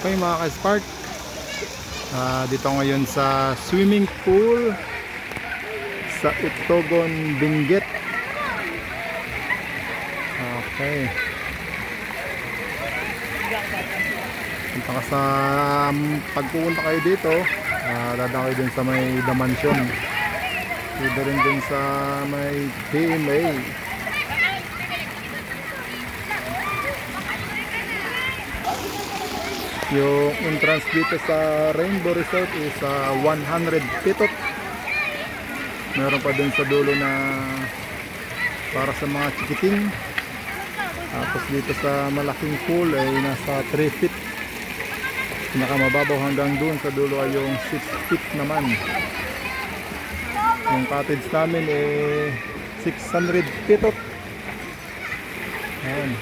Okay mga ka-spark, dito ngayon sa swimming pool sa Itogon, Benguet. Okay, punta ka sa pagpupunta kayo dito, dadaan kayo dun sa may The Mansion, dito rin dun sa may PMA. Yung entrance dito sa Rainbow Resort is 100 pitot. Meron pa din sa dulo na para sa mga chikiting. Tapos dito sa malaking pool ay nasa 3 feet. Pinakamababaw hanggang doon sa dulo ay yung 6 feet naman. Yung cottage namin ay 600 pitot. Ayan,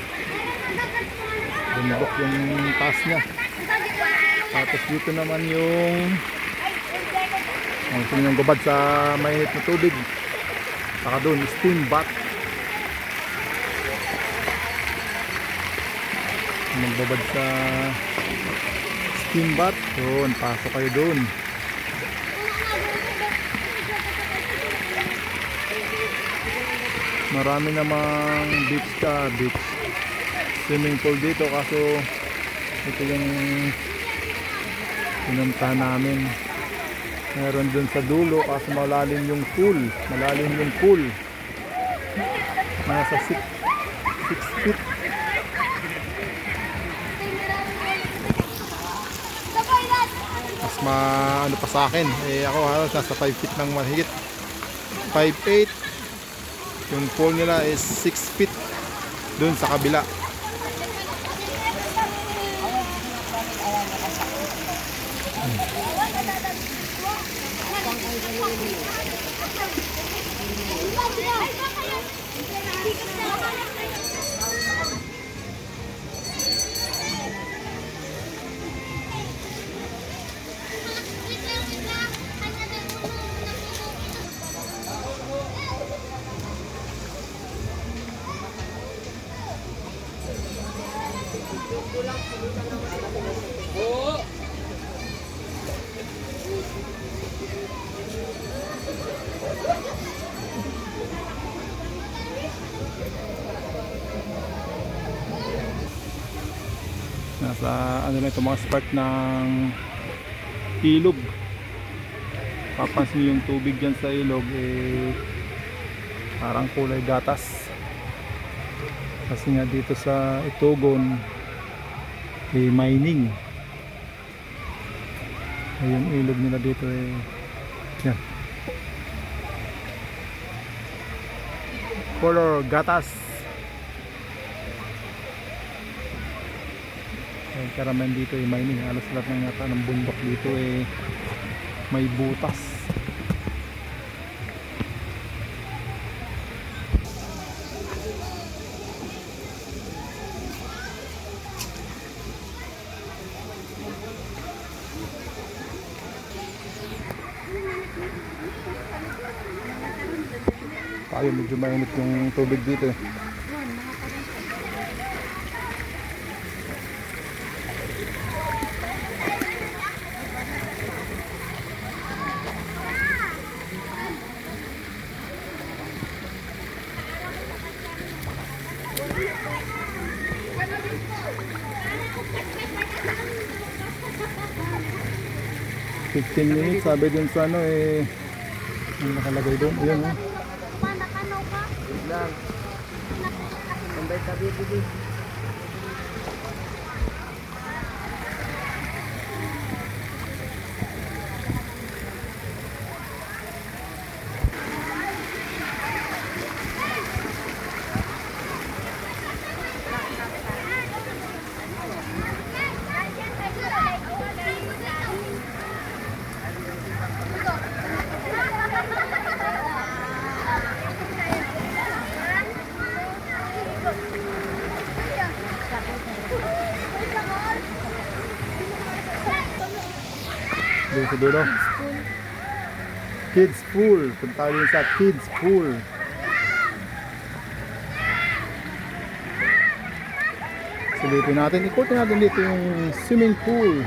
bundok yung taas niya. Tapos dito naman yung gubad sa mainit na tubig. Saka doon steam bath. Magbabad sa steam bath, doon pasok kayo doon. Marami namang beach swimming pool dito, kaso ito yung pinuntahan namin. Meron dun sa dulo kaso malalim yung pool. Nasa 6 feet. Mas ano pa sa akin, ako halos nasa 5 feet ng mahigit, 5'8". Yung pool nila is 6 feet dun sa kabila. Nasa ano na ito mga spark ng ilog. Papansin yung tubig dyan sa ilog parang kulay gatas. Kasi nga dito sa Itogon mining. Yung ilog nila dito yan. Color gatas. Karamihan dito mining. Halos lahat ng yata ng bundok dito may butas. Tayo medyo mainit yung tubig dito. 15 minutes sabi dun sa ano yung nakalagay doon. Ayun lang. Sambay tabi dito. Doon sa dulo. Kids pool. Punta rin sa kids pool. Silipin natin, ikutin natin dito yung swimming pool.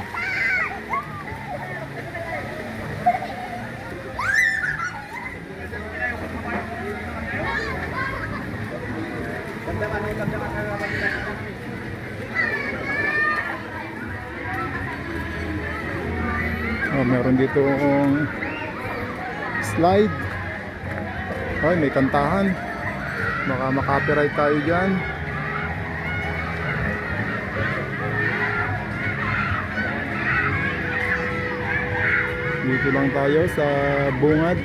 Oh, meron dito slide. Ay, may kantahan. Baka makapiright tayo dyan. Dito lang tayo sa bungad.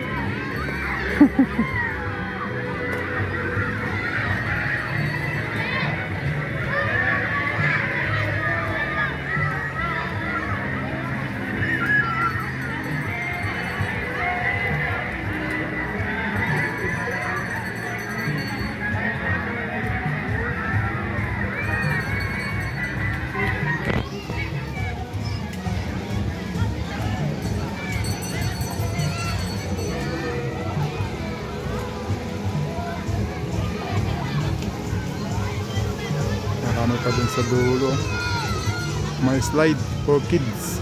Marami pa dun sa dulo. May slide for kids.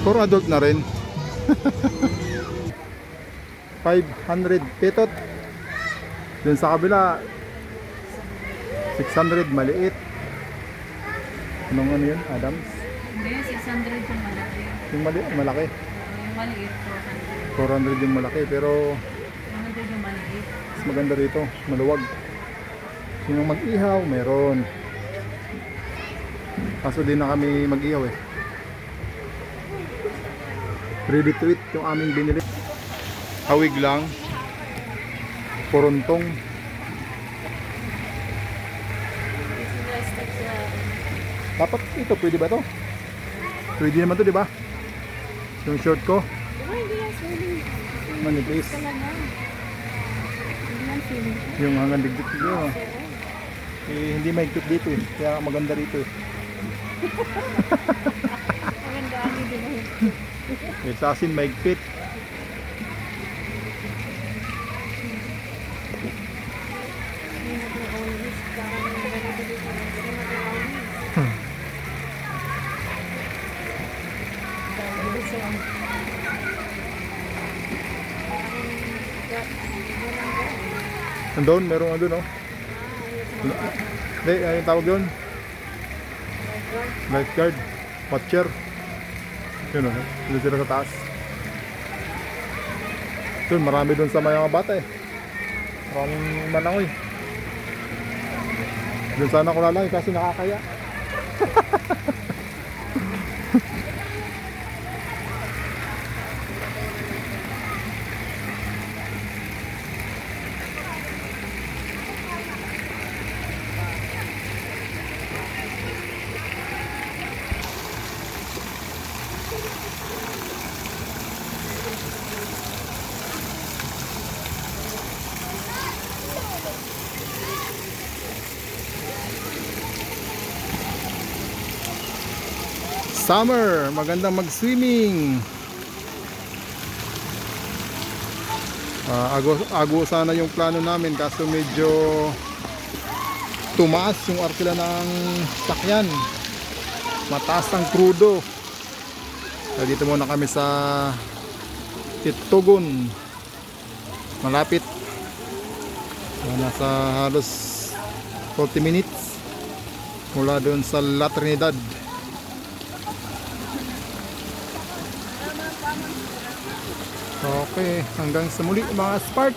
For adult na rin. 500 petot. Dun sa kabila 600 maliit. Anong ano yun, Adams? Hindi, 600 yung malaki. Yung malaki. Yung maliit, 400 yung malaki, pero 400 yung maliit. mas maganda rito, maluwag. Yung mag-ihaw, meron. Kaso din na kami mag-ihaw eh. Ready to eat yung aming binili. Hawig lang. Puruntong. Dapat ito, pwede ba to? Pwede naman to, di ba? Yung short ko. Manipis. Yung hanggang digdik nyo. Eh, hindi mahigpit dito eh. Kaya maganda rito eh. Maganda ani din mo. Eh, sa asin mahigpit. Andun, merong andun oh. Hindi, yung tawag yun? Lifeguard. Watcher. Yun oh, yun sila sa taas. Yun, marami dun sa mga bata eh. Maraming manangoy. Dun sana ko lalaki kasi nakakaya. Summer, magandang mag-swimming. Ago sana yung plano namin kaso medyo tumaas yung arkila ng sakyan. Mataas ang krudo. So, dito muna kami sa Titugon. Malapit. Nasa halos 40 minutes mula doon sa La Trinidad. Okay, hanggang sa muli mga Spark.